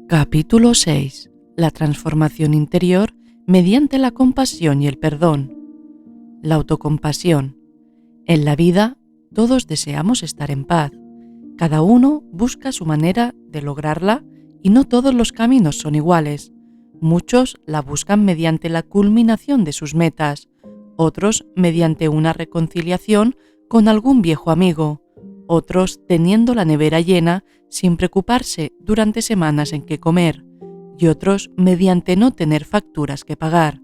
Capítulo 6. La transformación interior mediante la compasión y el perdón. La autocompasión. En la vida, todos deseamos estar en paz. Cada uno busca su manera de lograrla y no todos los caminos son iguales. Muchos la buscan mediante la culminación de sus metas, otros mediante una reconciliación con algún viejo amigo, otros teniendo la nevera llena sin preocuparse durante semanas en qué comer, y otros mediante no tener facturas que pagar.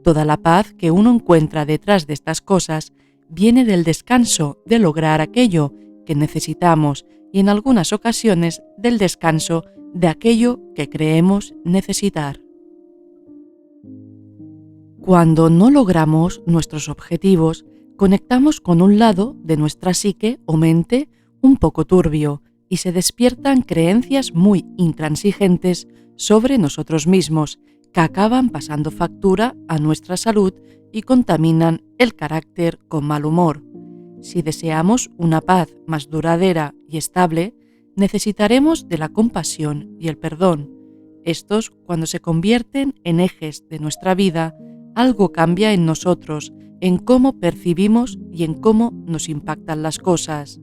Toda la paz que uno encuentra detrás de estas cosas viene del descanso de lograr aquello que necesitamos y en algunas ocasiones del descanso de aquello que creemos necesitar. Cuando no logramos nuestros objetivos, conectamos con un lado de nuestra psique o mente un poco turbio y se despiertan creencias muy intransigentes sobre nosotros mismos que acaban pasando factura a nuestra salud y contaminan el carácter con mal humor. Si deseamos una paz más duradera y estable, necesitaremos de la compasión y el perdón. Estos, cuando se convierten en ejes de nuestra vida, algo cambia en nosotros, en cómo percibimos y en cómo nos impactan las cosas.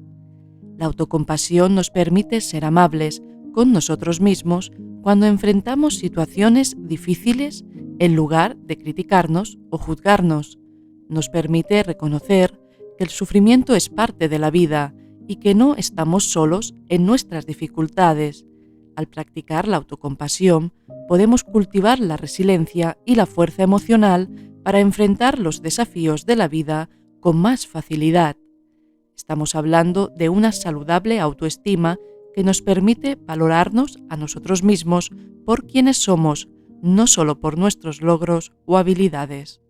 La autocompasión nos permite ser amables con nosotros mismos cuando enfrentamos situaciones difíciles en lugar de criticarnos o juzgarnos. Nos permite reconocer que el sufrimiento es parte de la vida y que no estamos solos en nuestras dificultades. Al practicar la autocompasión, podemos cultivar la resiliencia y la fuerza emocional para enfrentar los desafíos de la vida con más facilidad. Estamos hablando de una saludable autoestima que nos permite valorarnos a nosotros mismos por quienes somos, no solo por nuestros logros o habilidades.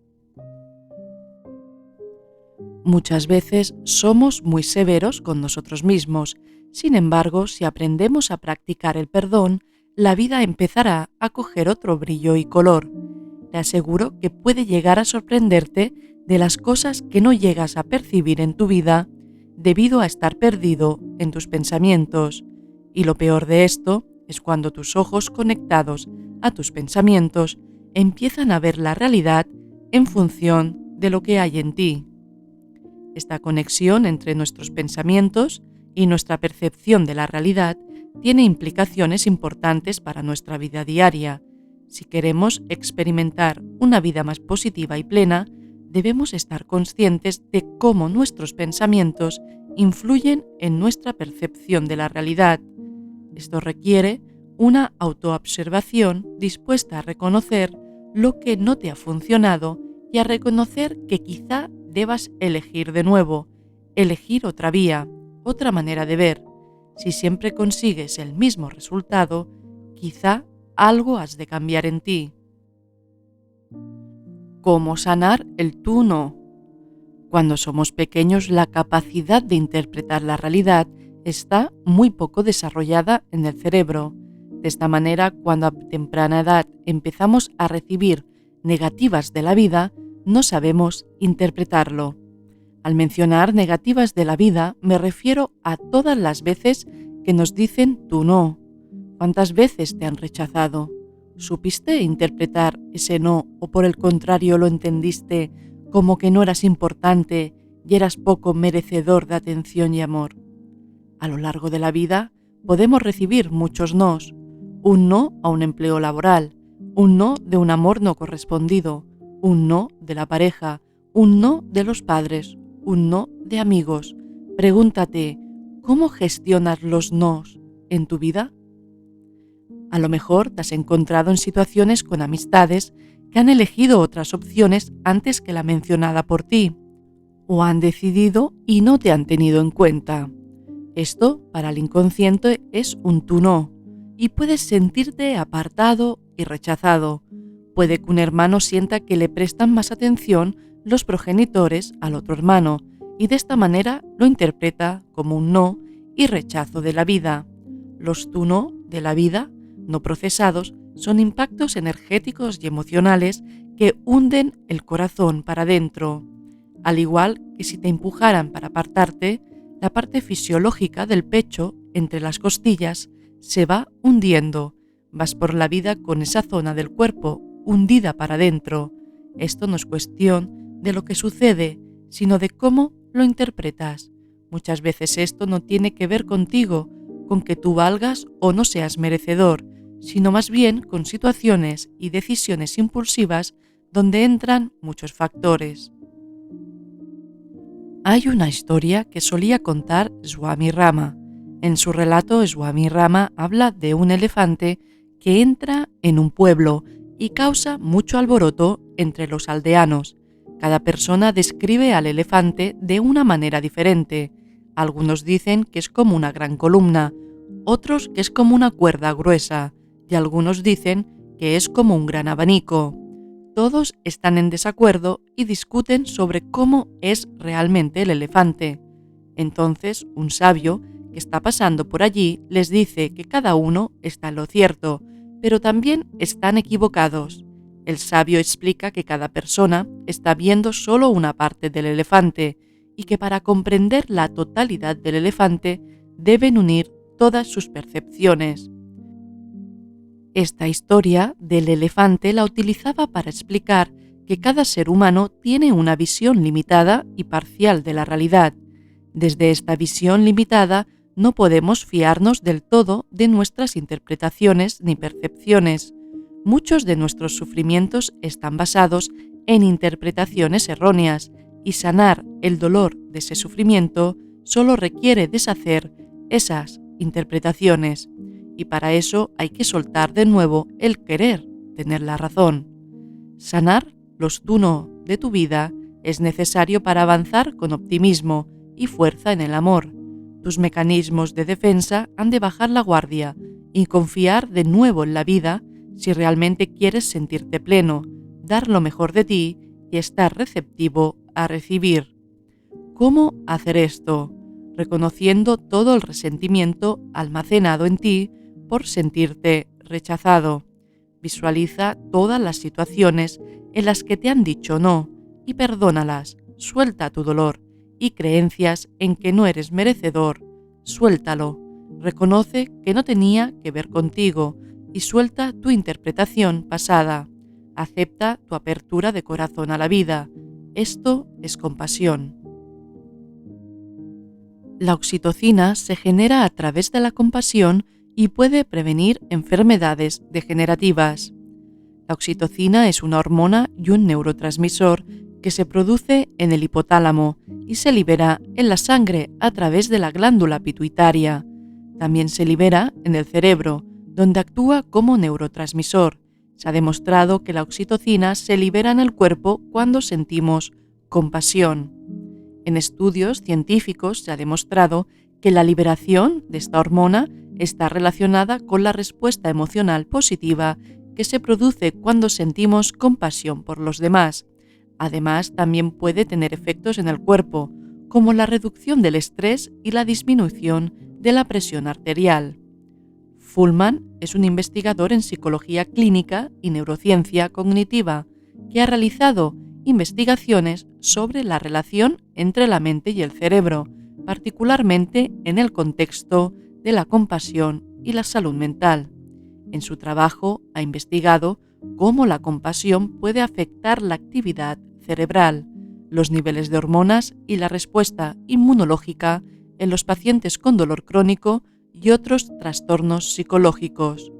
Muchas veces somos muy severos con nosotros mismos. Sin embargo, si aprendemos a practicar el perdón, la vida empezará a coger otro brillo y color. Te aseguro que puede llegar a sorprenderte de las cosas que no llegas a percibir en tu vida debido a estar perdido en tus pensamientos. Y lo peor de esto es cuando tus ojos conectados a tus pensamientos empiezan a ver la realidad en función de lo que hay en ti. Esta conexión entre nuestros pensamientos y nuestra percepción de la realidad tiene implicaciones importantes para nuestra vida diaria. Si queremos experimentar una vida más positiva y plena, debemos estar conscientes de cómo nuestros pensamientos influyen en nuestra percepción de la realidad. Esto requiere una autoobservación dispuesta a reconocer lo que no te ha funcionado y a reconocer que quizá debas elegir de nuevo, elegir otra vía, otra manera de ver. Si siempre consigues el mismo resultado, quizá algo has de cambiar en ti. ¿Cómo sanar el tú no? Cuando somos pequeños, la capacidad de interpretar la realidad está muy poco desarrollada en el cerebro. De esta manera, cuando a temprana edad empezamos a recibir negativas de la vida, no sabemos interpretarlo. Al mencionar negativas de la vida, me refiero a todas las veces que nos dicen tú no. ¿Cuántas veces te han rechazado? ¿Supiste interpretar ese no o por el contrario lo entendiste como que no eras importante y eras poco merecedor de atención y amor? A lo largo de la vida podemos recibir muchos nos. Un no a un empleo laboral, un no de un amor no correspondido, un no de la pareja, un no de los padres, un no de amigos. Pregúntate, ¿cómo gestionas los nos en tu vida? A lo mejor te has encontrado en situaciones con amistades que han elegido otras opciones antes que la mencionada por ti, o han decidido y no te han tenido en cuenta. Esto, para el inconsciente, es un tú no, y puedes sentirte apartado y rechazado. Puede que un hermano sienta que le prestan más atención los progenitores al otro hermano, y de esta manera lo interpreta como un no y rechazo de la vida. Los tú no de la vida, no procesados, son impactos energéticos y emocionales que hunden el corazón para adentro. Al igual que si te empujaran para apartarte, la parte fisiológica del pecho, entre las costillas, se va hundiendo. Vas por la vida con esa zona del cuerpo hundida para adentro. Esto no es cuestión de lo que sucede, sino de cómo lo interpretas. Muchas veces esto no tiene que ver contigo, con que tú valgas o no seas merecedor, sino más bien con situaciones y decisiones impulsivas donde entran muchos factores. Hay una historia que solía contar Swami Rama. En su relato, Swami Rama habla de un elefante que entra en un pueblo y causa mucho alboroto entre los aldeanos. Cada persona describe al elefante de una manera diferente. Algunos dicen que es como una gran columna, otros que es como una cuerda gruesa, y algunos dicen que es como un gran abanico. Todos están en desacuerdo y discuten sobre cómo es realmente el elefante. Entonces, un sabio que está pasando por allí les dice que cada uno está en lo cierto, pero también están equivocados. El sabio explica que cada persona está viendo solo una parte del elefante y que para comprender la totalidad del elefante deben unir todas sus percepciones. Esta historia del elefante la utilizaba para explicar que cada ser humano tiene una visión limitada y parcial de la realidad. Desde esta visión limitada no podemos fiarnos del todo de nuestras interpretaciones ni percepciones. Muchos de nuestros sufrimientos están basados en interpretaciones erróneas y sanar el dolor de ese sufrimiento solo requiere deshacer esas interpretaciones. Y para eso hay que soltar de nuevo el querer tener la razón. Sanar los tú no de tu vida es necesario para avanzar con optimismo y fuerza en el amor. Tus mecanismos de defensa han de bajar la guardia y confiar de nuevo en la vida si realmente quieres sentirte pleno, dar lo mejor de ti y estar receptivo a recibir. ¿Cómo hacer esto? Reconociendo todo el resentimiento almacenado en ti por sentirte rechazado. Visualiza todas las situaciones en las que te han dicho no y perdónalas. Suelta tu dolor y creencias en que no eres merecedor. Suéltalo. Reconoce que no tenía que ver contigo y suelta tu interpretación pasada. Acepta tu apertura de corazón a la vida. Esto es compasión. La oxitocina se genera a través de la compasión y puede prevenir enfermedades degenerativas. La oxitocina es una hormona y un neurotransmisor que se produce en el hipotálamo y se libera en la sangre a través de la glándula pituitaria. También se libera en el cerebro, donde actúa como neurotransmisor. Se ha demostrado que la oxitocina se libera en el cuerpo cuando sentimos compasión. En estudios científicos se ha demostrado que la liberación de esta hormona está relacionada con la respuesta emocional positiva que se produce cuando sentimos compasión por los demás. Además, también puede tener efectos en el cuerpo, como la reducción del estrés y la disminución de la presión arterial. Fullman es un investigador en psicología clínica y neurociencia cognitiva que ha realizado investigaciones sobre la relación entre la mente y el cerebro, particularmente en el contexto de la compasión y la salud mental. En su trabajo ha investigado cómo la compasión puede afectar la actividad cerebral, los niveles de hormonas y la respuesta inmunológica en los pacientes con dolor crónico y otros trastornos psicológicos.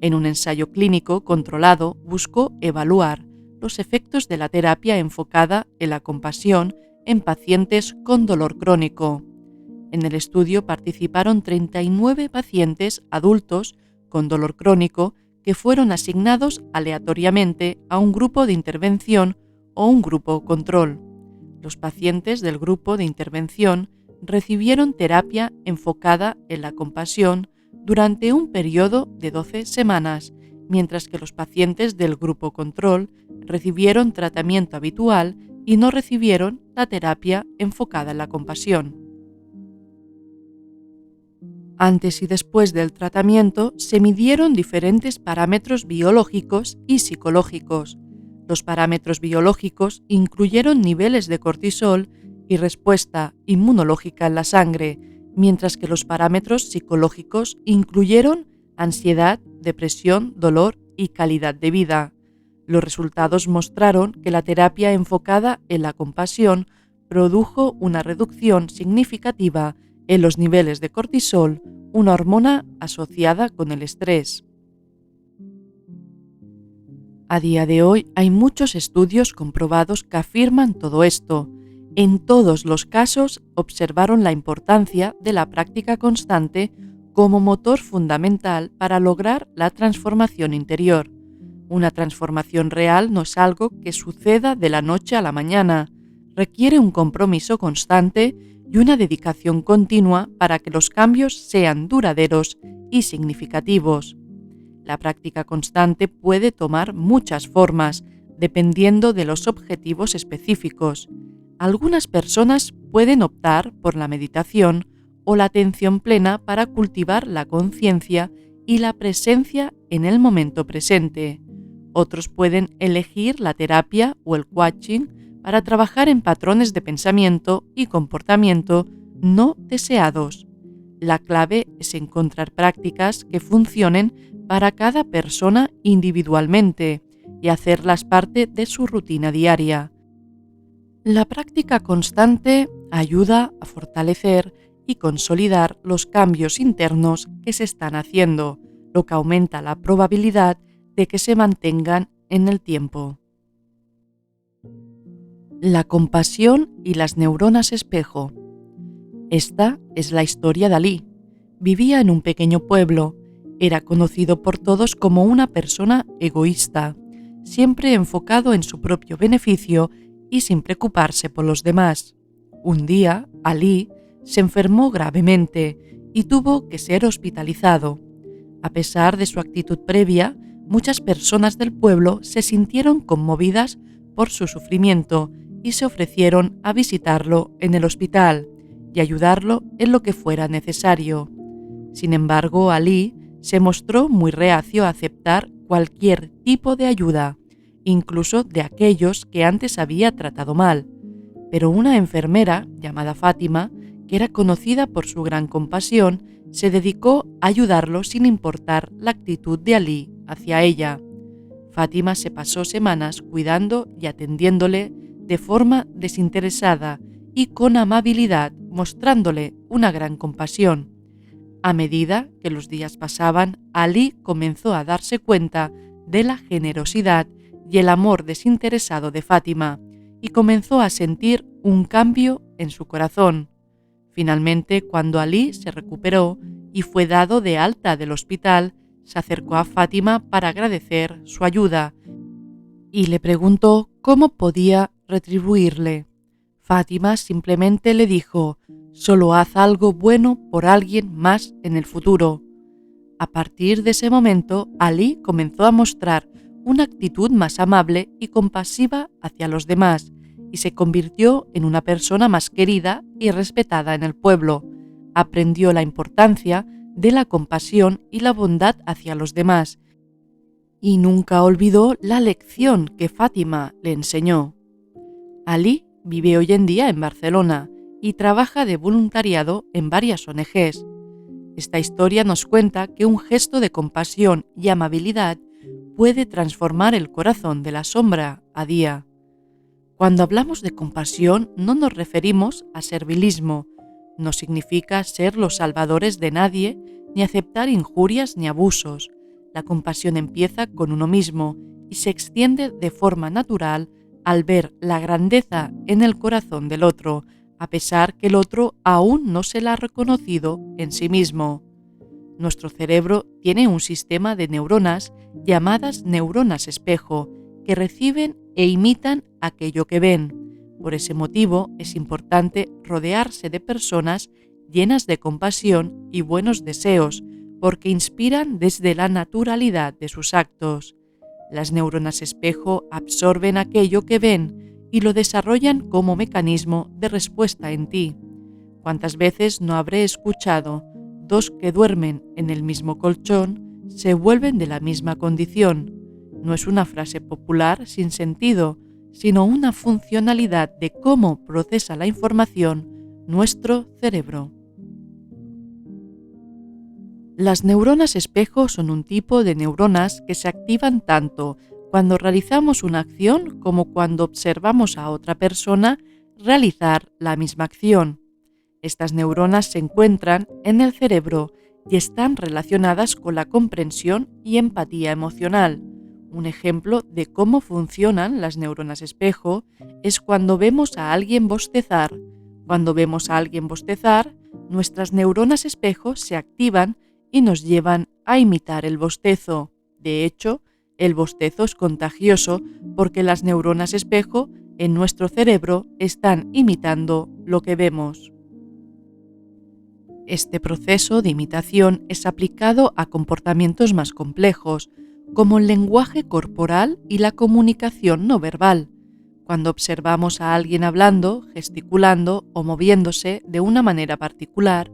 En un ensayo clínico controlado buscó evaluar los efectos de la terapia enfocada en la compasión en pacientes con dolor crónico. En el estudio participaron 39 pacientes adultos con dolor crónico que fueron asignados aleatoriamente a un grupo de intervención o un grupo control. Los pacientes del grupo de intervención recibieron terapia enfocada en la compasión durante un periodo de 12 semanas, mientras que los pacientes del grupo control recibieron tratamiento habitual y no recibieron la terapia enfocada en la compasión. Antes y después del tratamiento se midieron diferentes parámetros biológicos y psicológicos. Los parámetros biológicos incluyeron niveles de cortisol y respuesta inmunológica en la sangre, mientras que los parámetros psicológicos incluyeron ansiedad, depresión, dolor y calidad de vida. Los resultados mostraron que la terapia enfocada en la compasión produjo una reducción significativa en los niveles de cortisol, una hormona asociada con el estrés. A día de hoy hay muchos estudios comprobados que afirman todo esto. En todos los casos observaron la importancia de la práctica constante como motor fundamental para lograr la transformación interior. Una transformación real no es algo que suceda de la noche a la mañana, requiere un compromiso constante y una dedicación continua para que los cambios sean duraderos y significativos. La práctica constante puede tomar muchas formas, dependiendo de los objetivos específicos. Algunas personas pueden optar por la meditación o la atención plena para cultivar la conciencia y la presencia en el momento presente. Otros pueden elegir la terapia o el coaching para trabajar en patrones de pensamiento y comportamiento no deseados. La clave es encontrar prácticas que funcionen para cada persona individualmente y hacerlas parte de su rutina diaria. La práctica constante ayuda a fortalecer y consolidar los cambios internos que se están haciendo, lo que aumenta la probabilidad de que se mantengan en el tiempo. La compasión y las neuronas espejo. Esta es la historia de Ali. Vivía en un pequeño pueblo. Era conocido por todos como una persona egoísta, siempre enfocado en su propio beneficio y sin preocuparse por los demás. Un día, Ali se enfermó gravemente y tuvo que ser hospitalizado. A pesar de su actitud previa, muchas personas del pueblo se sintieron conmovidas por su sufrimiento y se ofrecieron a visitarlo en el hospital y ayudarlo en lo que fuera necesario. Sin embargo, Ali se mostró muy reacio a aceptar cualquier tipo de ayuda, incluso de aquellos que antes había tratado mal. Pero una enfermera llamada Fátima, que era conocida por su gran compasión, se dedicó a ayudarlo sin importar la actitud de Ali hacia ella. Fátima se pasó semanas cuidando y atendiéndole de forma desinteresada y con amabilidad, mostrándole una gran compasión. A medida que los días pasaban, Ali comenzó a darse cuenta de la generosidad y el amor desinteresado de Fátima y comenzó a sentir un cambio en su corazón. Finalmente, cuando Ali se recuperó y fue dado de alta del hospital, se acercó a Fátima para agradecer su ayuda y le preguntó cómo podía retribuirle. Fátima simplemente le dijo: «Solo haz algo bueno por alguien más en el futuro». A partir de ese momento, Ali comenzó a mostrar una actitud más amable y compasiva hacia los demás y se convirtió en una persona más querida y respetada en el pueblo. Aprendió la importancia de la compasión y la bondad hacia los demás y nunca olvidó la lección que Fátima le enseñó. Ali vive hoy en día en Barcelona y trabaja de voluntariado en varias ONGs. Esta historia nos cuenta que un gesto de compasión y amabilidad puede transformar el corazón de la sombra a día. Cuando hablamos de compasión no nos referimos a servilismo, no significa ser los salvadores de nadie ni aceptar injurias ni abusos. La compasión empieza con uno mismo y se extiende de forma natural al ver la grandeza en el corazón del otro, a pesar que el otro aún no se la ha reconocido en sí mismo. Nuestro cerebro tiene un sistema de neuronas llamadas neuronas espejo, que reciben e imitan aquello que ven. Por ese motivo es importante rodearse de personas llenas de compasión y buenos deseos, porque inspiran desde la naturalidad de sus actos. Las neuronas espejo absorben aquello que ven y lo desarrollan como mecanismo de respuesta en ti. ¿Cuántas veces no habré escuchado: dos que duermen en el mismo colchón se vuelven de la misma condición? No es una frase popular sin sentido, sino una funcionalidad de cómo procesa la información nuestro cerebro. Las neuronas espejo son un tipo de neuronas que se activan tanto cuando realizamos una acción como cuando observamos a otra persona realizar la misma acción. Estas neuronas se encuentran en el cerebro y están relacionadas con la comprensión y empatía emocional. Un ejemplo de cómo funcionan las neuronas espejo es cuando vemos a alguien bostezar. Cuando vemos a alguien bostezar, nuestras neuronas espejo se activan y nos llevan a imitar el bostezo. De hecho, el bostezo es contagioso porque las neuronas espejo en nuestro cerebro están imitando lo que vemos. Este proceso de imitación es aplicado a comportamientos más complejos, como el lenguaje corporal y la comunicación no verbal. Cuando observamos a alguien hablando, gesticulando o moviéndose de una manera particular,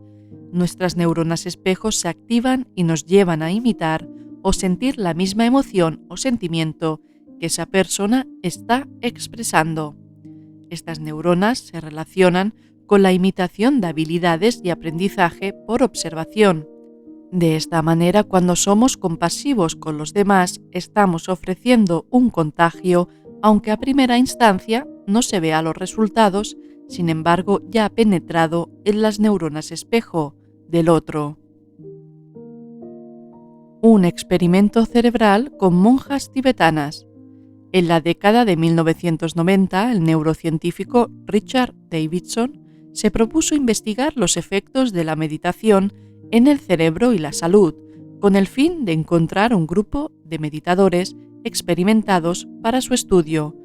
nuestras neuronas espejo se activan y nos llevan a imitar o sentir la misma emoción o sentimiento que esa persona está expresando. Estas neuronas se relacionan con la imitación de habilidades y aprendizaje por observación. De esta manera, cuando somos compasivos con los demás, estamos ofreciendo un contagio, aunque a primera instancia no se vea los resultados, sin embargo ya ha penetrado en las neuronas espejo del otro. Un experimento cerebral con monjas tibetanas. En la década de 1990, el neurocientífico Richard Davidson se propuso investigar los efectos de la meditación en el cerebro y la salud, con el fin de encontrar un grupo de meditadores experimentados para su estudio.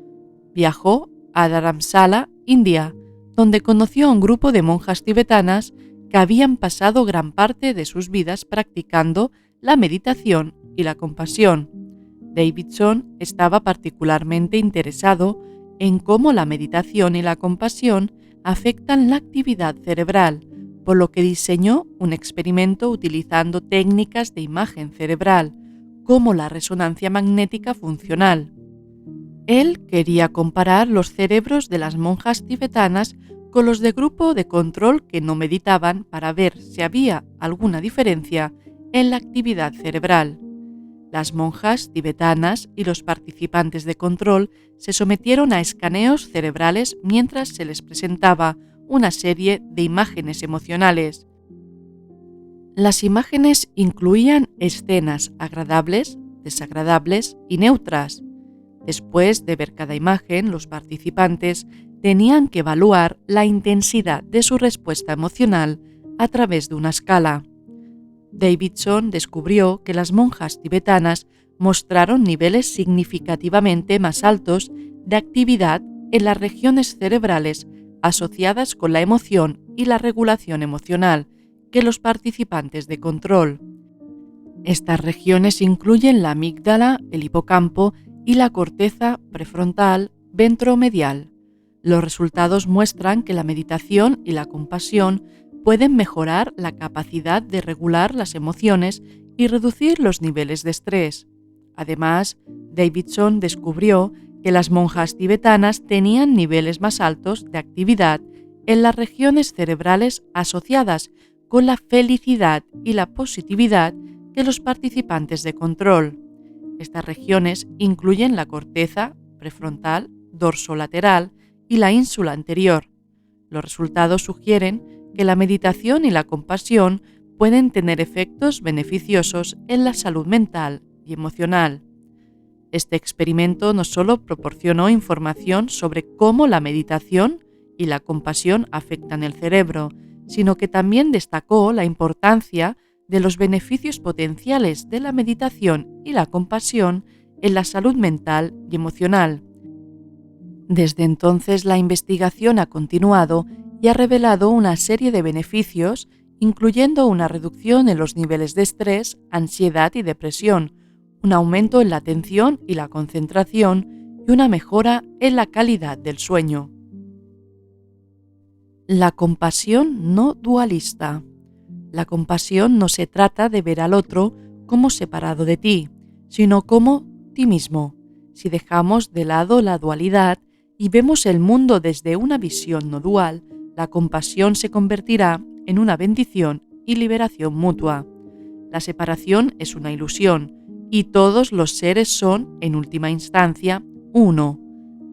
Viajó a Dharamsala, India, donde conoció a un grupo de monjas tibetanas que habían pasado gran parte de sus vidas practicando la meditación y la compasión. Davidson estaba particularmente interesado en cómo la meditación y la compasión afectan la actividad cerebral, por lo que diseñó un experimento utilizando técnicas de imagen cerebral, como la resonancia magnética funcional. Él quería comparar los cerebros de las monjas tibetanas con los de grupo de control que no meditaban para ver si había alguna diferencia en la actividad cerebral. Las monjas tibetanas y los participantes de control se sometieron a escaneos cerebrales mientras se les presentaba una serie de imágenes emocionales. Las imágenes incluían escenas agradables, desagradables y neutras. Después de ver cada imagen, los participantes tenían que evaluar la intensidad de su respuesta emocional a través de una escala. Davidson descubrió que las monjas tibetanas mostraron niveles significativamente más altos de actividad en las regiones cerebrales asociadas con la emoción y la regulación emocional que los participantes de control. Estas regiones incluyen la amígdala, el hipocampo y la corteza prefrontal ventromedial. Los resultados muestran que la meditación y la compasión pueden mejorar la capacidad de regular las emociones y reducir los niveles de estrés. Además, Davidson descubrió que las monjas tibetanas tenían niveles más altos de actividad en las regiones cerebrales asociadas con la felicidad y la positividad que los participantes de control. Estas regiones incluyen la corteza prefrontal, dorsolateral y la ínsula anterior. Los resultados sugieren que la meditación y la compasión pueden tener efectos beneficiosos en la salud mental y emocional. Este experimento no solo proporcionó información sobre cómo la meditación y la compasión afectan el cerebro, sino que también destacó la importancia de los beneficios potenciales de la meditación y la compasión en la salud mental y emocional. Desde entonces, la investigación ha continuado y ha revelado una serie de beneficios, incluyendo una reducción en los niveles de estrés, ansiedad y depresión, un aumento en la atención y la concentración y una mejora en la calidad del sueño. La compasión no dualista. La compasión no se trata de ver al otro como separado de ti, sino como ti mismo. Si dejamos de lado la dualidad y vemos el mundo desde una visión no dual, la compasión se convertirá en una bendición y liberación mutua. La separación es una ilusión y todos los seres son, en última instancia, uno.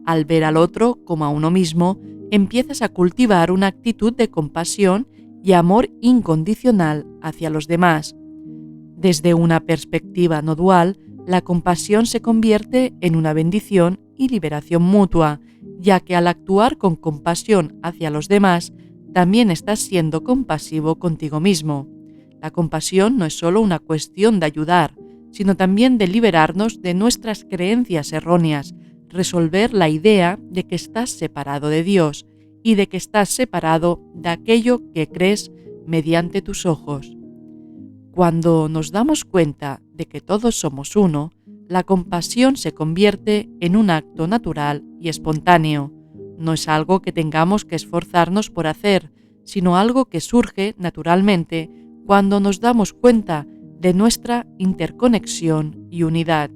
Al ver al otro como a uno mismo, empiezas a cultivar una actitud de compasión y amor incondicional hacia los demás. Desde una perspectiva no dual, la compasión se convierte en una bendición y liberación mutua, ya que al actuar con compasión hacia los demás, también estás siendo compasivo contigo mismo. La compasión no es solo una cuestión de ayudar, sino también de liberarnos de nuestras creencias erróneas, resolver la idea de que estás separado de Dios y de que estás separado de aquello que crees mediante tus ojos. Cuando nos damos cuenta de que todos somos uno, la compasión se convierte en un acto natural y espontáneo. No es algo que tengamos que esforzarnos por hacer, sino algo que surge naturalmente cuando nos damos cuenta de nuestra interconexión y unidad.